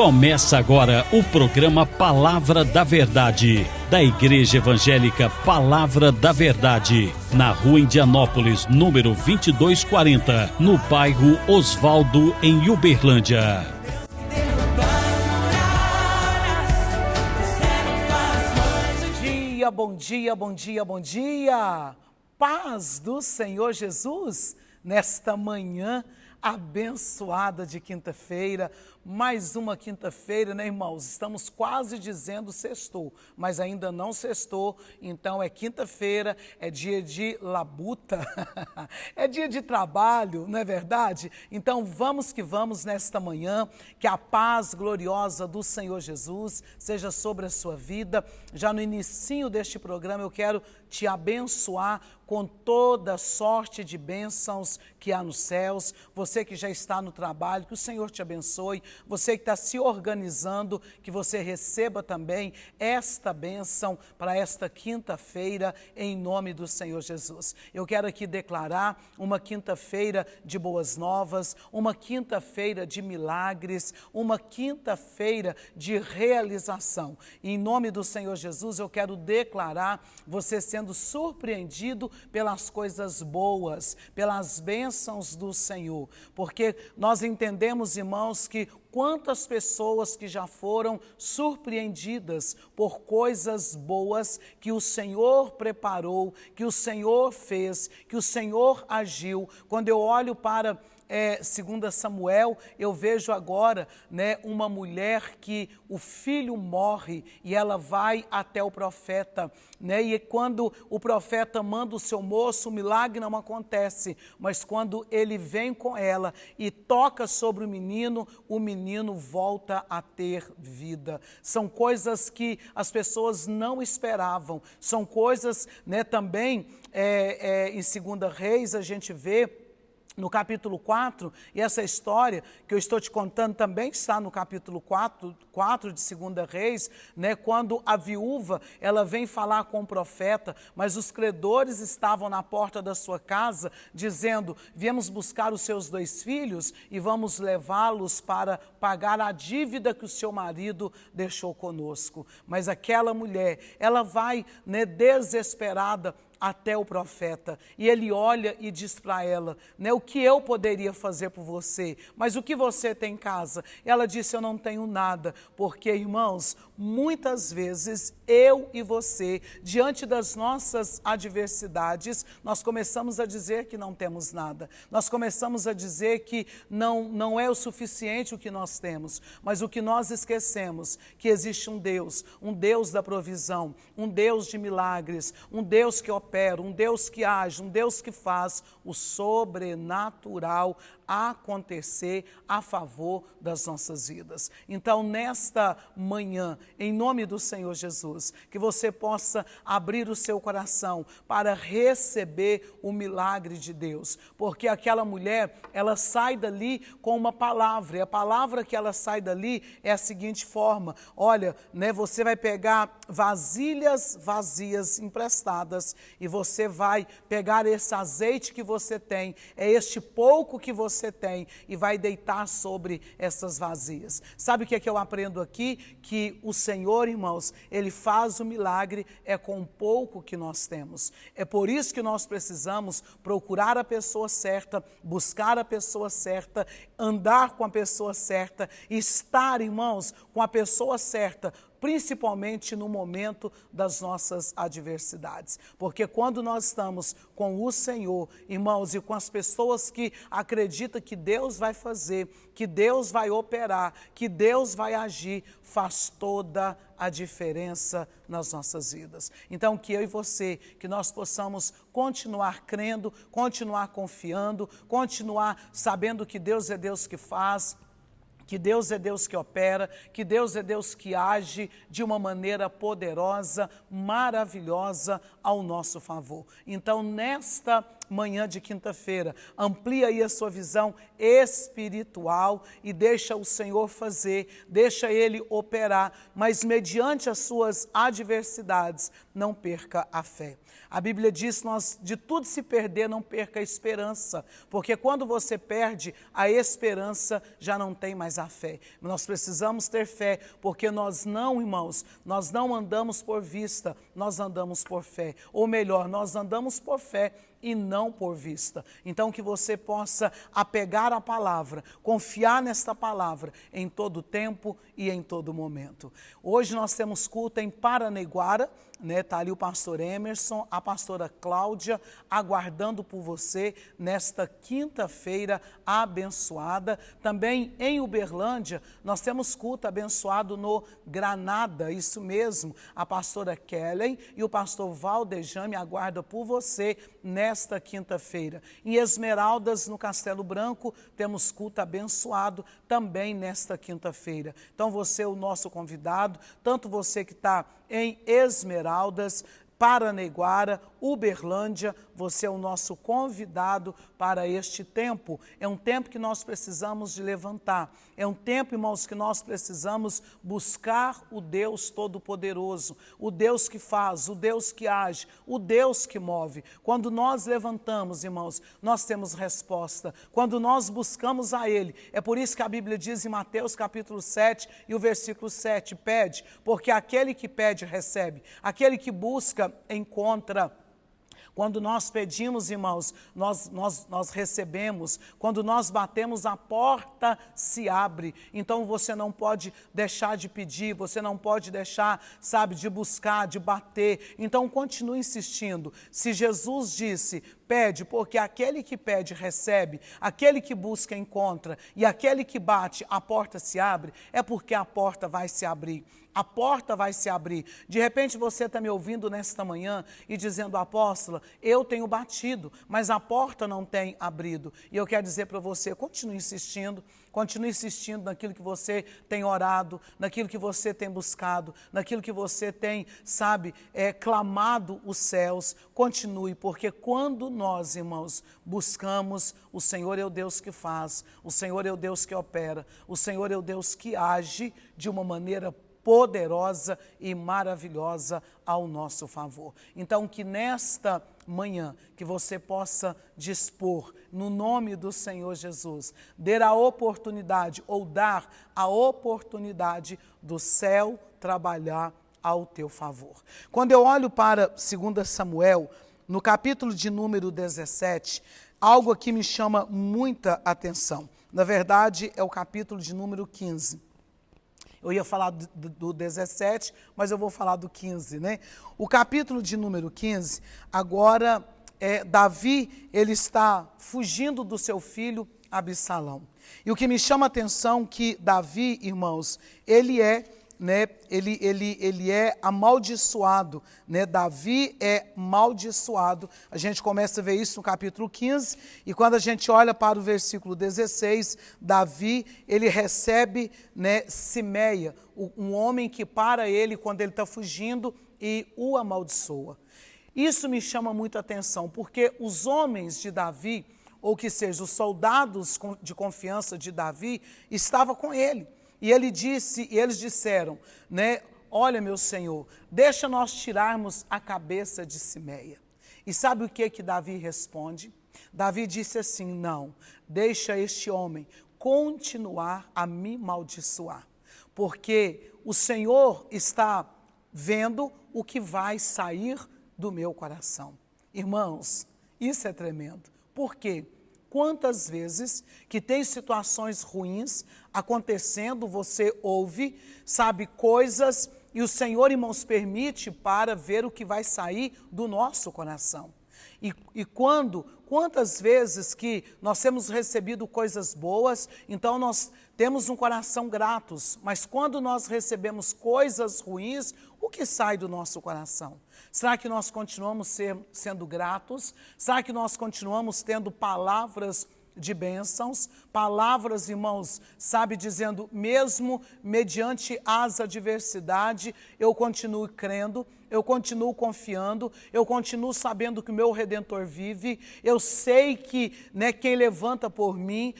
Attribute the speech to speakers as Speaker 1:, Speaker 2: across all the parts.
Speaker 1: Começa agora o programa Palavra da Verdade, da Igreja Evangélica Palavra da Verdade, na Rua Indianópolis, número 2240, no bairro Osvaldo, em Uberlândia.
Speaker 2: Bom dia, bom dia, bom dia! Paz do Senhor Jesus nesta manhã abençoada de quinta-feira, mais uma quinta-feira, né, irmãos? Estamos quase dizendo sextou, mas ainda não sextou, então é quinta-feira, é dia de labuta, é dia de trabalho, não é verdade? Então vamos que vamos nesta manhã, que a paz gloriosa do Senhor Jesus seja sobre a sua vida. Já no inicinho deste programa eu quero te abençoar com toda sorte de bênçãos que há nos céus. Você que já está no trabalho, que o Senhor te abençoe. Você que está se organizando, que você receba também esta bênção para esta quinta-feira, em nome do Senhor Jesus. Eu quero aqui declarar uma quinta-feira de boas novas, uma quinta-feira de milagres, uma quinta-feira de realização. E em nome do Senhor Jesus, eu quero declarar você sendo surpreendido pelas coisas boas, pelas bênçãos do Senhor, porque nós entendemos, irmãos, que quantas pessoas que já foram surpreendidas por coisas boas que o Senhor preparou, que o Senhor fez, que o Senhor agiu. Quando eu olho para 2 Samuel, eu vejo agora, né, uma mulher que o filho morre e ela vai até o profeta, né, e quando o profeta manda o seu moço, o milagre não acontece, mas quando ele vem com ela e toca sobre o menino volta a ter vida. São coisas que as pessoas não esperavam, são coisas, né, também em 2 Reis a gente vê, no capítulo 4, e essa história que eu estou te contando também está no capítulo 4 de 2 Reis, né, quando a viúva, ela vem falar com o profeta, mas os credores estavam na porta da sua casa, dizendo, viemos buscar os seus 2 filhos e vamos levá-los para pagar a dívida que o seu marido deixou conosco. Mas aquela mulher, ela vai, né, desesperada, até o profeta, e ele olha e diz para ela, né, o que eu poderia fazer por você, mas o que você tem em casa? Ela disse, eu não tenho nada, porque, irmãos, muitas vezes eu e você, diante das nossas adversidades, nós começamos a dizer que não temos nada, nós começamos a dizer que não é o suficiente o que nós temos, mas o que nós esquecemos, que existe um Deus da provisão, um Deus de milagres, um Deus que opera, um Deus que age, um Deus que faz o sobrenatural acontecer a favor das nossas vidas. Então, nesta manhã, em nome do Senhor Jesus, que você possa abrir o seu coração para receber o milagre de Deus, porque aquela mulher, ela sai dali com uma palavra, e a palavra que ela sai dali é a seguinte forma, olha, né, você vai pegar vasilhas vazias emprestadas e você vai pegar esse azeite que você tem, é este pouco que você tem, e vai deitar sobre essas vazias. Sabe o que é que eu aprendo aqui? Que o Senhor, irmãos, Ele faz o milagre com o pouco que nós temos. É por isso que nós precisamos procurar a pessoa certa, buscar a pessoa certa, andar com a pessoa certa, estar, irmãos, com a pessoa certa, principalmente no momento das nossas adversidades. Porque quando nós estamos com o Senhor, irmãos, e com as pessoas que acreditam que Deus vai fazer, que Deus vai operar, que Deus vai agir, faz toda a diferença nas nossas vidas. Então, que eu e você, que nós possamos continuar crendo, continuar confiando, continuar sabendo que Deus é Deus que faz, que Deus é Deus que opera, que Deus é Deus que age de uma maneira poderosa, maravilhosa ao nosso favor. Então, nesta manhã de quinta-feira. Amplia aí a sua visão espiritual e deixa o Senhor fazer, deixa Ele operar, mas mediante as suas adversidades, não perca a fé. A Bíblia diz, de tudo se perder, não perca a esperança, porque quando você perde a esperança, já não tem mais a fé. Nós precisamos ter fé, porque nós não, irmãos, nós não andamos por vista, nós andamos por fé. Ou melhor, nós andamos por fé e não por vista. Então que você possa apegar a palavra, confiar nesta palavra em todo tempo e em todo momento. Hoje nós temos culto em Paranaiguara, né? Tá ali o pastor Emerson, a pastora Cláudia, aguardando por você nesta quinta-feira abençoada. Também em Uberlândia, nós temos culto abençoado no Granada, isso mesmo, a pastora Kellen e o pastor Valdejame aguardam por você nesta quinta-feira. Em Esmeraldas, no Castelo Branco, temos culto abençoado também nesta quinta-feira. Então você é o nosso convidado, tanto você que está em Esmeraldas, Paranaiguara, Uberlândia, você é o nosso convidado para este tempo. É um tempo que nós precisamos de levantar. É um tempo, irmãos, que nós precisamos buscar o Deus Todo-Poderoso, o Deus que faz, o Deus que age, o Deus que move. Quando nós levantamos, irmãos, nós temos resposta. Quando nós buscamos a Ele, é por isso que a Bíblia diz em Mateus capítulo 7 e o versículo 7, pede, porque aquele que pede recebe, aquele que busca encontra. Quando nós pedimos, irmãos, nós recebemos. Quando nós batemos, a porta se abre. Então você não pode deixar de pedir, você não pode deixar, sabe, de buscar, de bater. Então continue insistindo. Se Jesus disse, pede, porque aquele que pede recebe, aquele que busca encontra, e aquele que bate, a porta se abre, é porque a porta vai se abrir. A porta vai se abrir. De repente você está me ouvindo nesta manhã e dizendo, apóstola, eu tenho batido, mas a porta não tem abrido. E eu quero dizer para você, continue insistindo naquilo que você tem orado, naquilo que você tem buscado, naquilo que você tem, sabe, clamado os céus. Continue, porque quando nós, irmãos, buscamos, o Senhor é o Deus que faz, o Senhor é o Deus que opera, o Senhor é o Deus que age de uma maneira poderosa e maravilhosa ao nosso favor. Então, que nesta manhã, que você possa dispor, no nome do Senhor Jesus, dar a oportunidade do céu trabalhar ao teu favor. Quando eu olho para 2 Samuel, no capítulo de número 17, algo aqui me chama muita atenção. Na verdade, é o capítulo de número 15. Eu ia falar do 17, mas eu vou falar do 15, né? O capítulo de número 15, agora, Davi, ele está fugindo do seu filho Absalão. E o que me chama a atenção que Davi, irmãos, ele é amaldiçoado, né? Davi é maldiçoado. A gente começa a ver isso no capítulo 15, e quando a gente olha para o versículo 16, Davi, ele recebe, né, Simeia, um homem que para ele quando ele está fugindo e o amaldiçoa. Isso me chama muita atenção, porque os homens de Davi, ou que seja, os soldados de confiança de Davi, estavam com ele. E eles disseram, né, olha, meu Senhor, deixa nós tirarmos a cabeça de Simeia. E sabe o que Davi responde? Davi disse assim, não, deixa este homem continuar a me maldiçoar, porque o Senhor está vendo o que vai sair do meu coração. Irmãos, isso é tremendo. Por quê? Quantas vezes que tem situações ruins acontecendo, você ouve, sabe, coisas, e o Senhor, irmãos, permite para ver o que vai sair do nosso coração. Quantas vezes que nós temos recebido coisas boas, então nós temos um coração gratos, mas quando nós recebemos coisas ruins, o que sai do nosso coração? Será que nós continuamos sendo gratos? Será que nós continuamos tendo palavras de bênçãos? Palavras, irmãos, sabe, dizendo, mesmo mediante as adversidades, eu continuo crendo, eu continuo confiando, eu continuo sabendo que o meu Redentor vive, eu sei que, né, quem levanta por mim,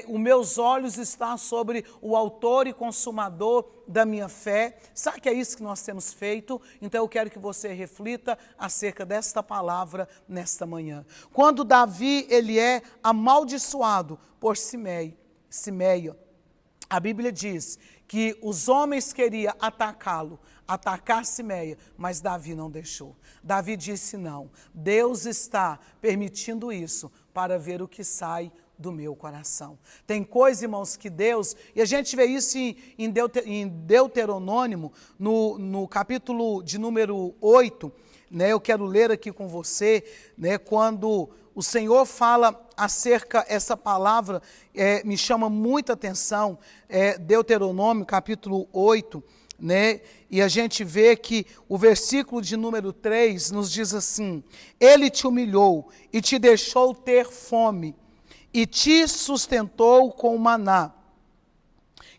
Speaker 2: os meus olhos estão sobre o autor e consumador da minha fé. Sabe que é isso que nós temos feito? Então eu quero que você reflita acerca desta palavra nesta manhã. Quando Davi, ele é amaldiçoado por Simeia, a Bíblia diz que os homens queriam atacá-lo, atacar Simeia, mas Davi não deixou. Davi disse não, Deus está permitindo isso para ver o que sai do meu coração. Tem coisa, irmãos, que Deus, e a gente vê isso em Deuteronômio, no capítulo de número 8, né, eu quero ler aqui com você, né, quando o Senhor fala acerca, essa palavra me chama muita atenção, Deuteronômio capítulo 8, né, e a gente vê que o versículo de número 3 nos diz assim: Ele te humilhou e te deixou ter fome, e te sustentou com maná,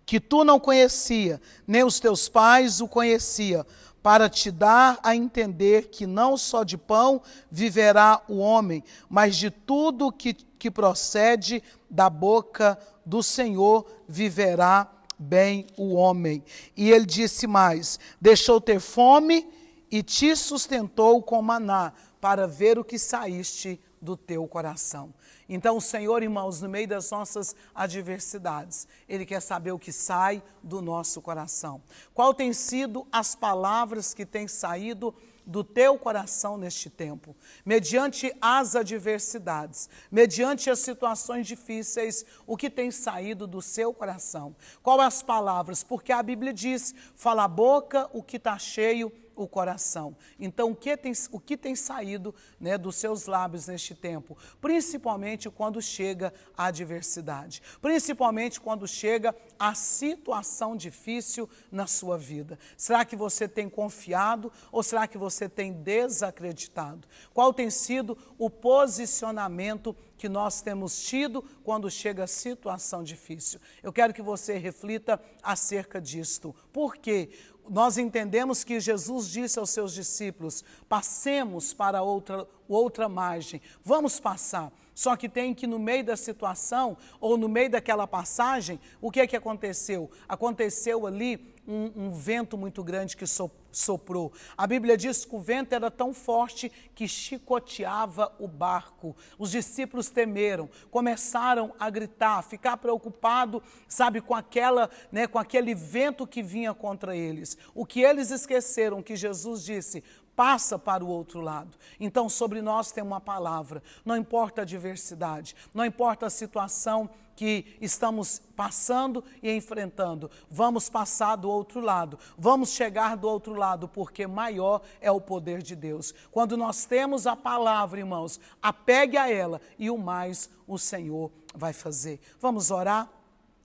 Speaker 2: que tu não conhecia, nem os teus pais o conheciam, para te dar a entender que não só de pão viverá o homem, mas de tudo que procede da boca do Senhor viverá bem o homem. E ele disse mais: deixou ter fome e te sustentou com maná, para ver o que saíste do teu coração. Então o Senhor, irmãos, no meio das nossas adversidades, Ele quer saber o que sai do nosso coração. Qual tem sido as palavras que têm saído do teu coração neste tempo? Mediante as adversidades, mediante as situações difíceis, o que tem saído do seu coração? Qual as palavras? Porque a Bíblia diz, fala a boca o que está cheio o coração. Então, o que tem saído, né, dos seus lábios neste tempo? Principalmente quando chega a adversidade. Principalmente quando chega a situação difícil na sua vida. Será que você tem confiado ou será que você tem desacreditado? Qual tem sido o posicionamento que nós temos tido quando chega a situação difícil? Eu quero que você reflita acerca disto. Por quê? Nós entendemos que Jesus disse aos seus discípulos, passemos para outra margem, vamos passar. Só que tem que no meio da situação, ou no meio daquela passagem, o que é que aconteceu? Aconteceu ali um vento muito grande que soprou. A Bíblia diz que o vento era tão forte que chicoteava o barco. Os discípulos temeram, começaram a gritar, ficar preocupados, sabe, com aquele vento que vinha contra eles. O que eles esqueceram, que Jesus disse, passa para o outro lado. Então, sobre nós tem uma palavra, não importa a adversidade, não importa a situação que estamos passando e enfrentando, vamos passar do outro lado, vamos chegar do outro lado, porque maior é o poder de Deus. Quando nós temos a palavra, irmãos, apegue a ela e o mais o Senhor vai fazer. Vamos orar?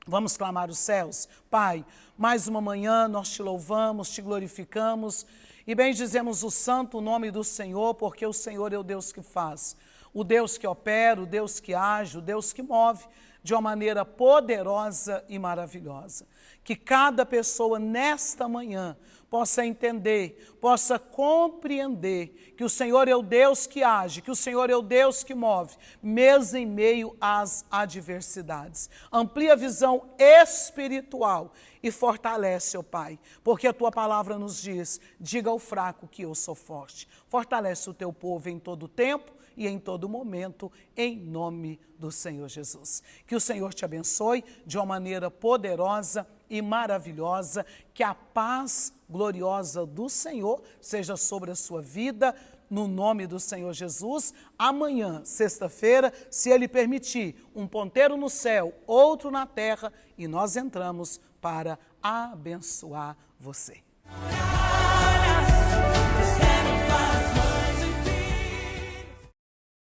Speaker 2: Vamos clamar os céus? Pai, mais uma manhã nós te louvamos, te glorificamos e bendizemos o santo nome do Senhor, porque o Senhor é o Deus que faz, o Deus que opera, o Deus que age, o Deus que move de uma maneira poderosa e maravilhosa. Que cada pessoa nesta manhã possa entender, possa compreender que o Senhor é o Deus que age, que o Senhor é o Deus que move, mesmo em meio às adversidades. Amplia a visão espiritual e fortalece, ó Pai, porque a Tua palavra nos diz, diga ao fraco que eu sou forte. Fortalece o Teu povo em todo tempo e em todo momento, em nome do Senhor Jesus. Que o Senhor te abençoe de uma maneira poderosa e maravilhosa, que a paz gloriosa do Senhor seja sobre a sua vida, no nome do Senhor Jesus. Amanhã, sexta-feira, se Ele permitir, um ponteiro no céu, outro na terra, e nós entramos para abençoar você.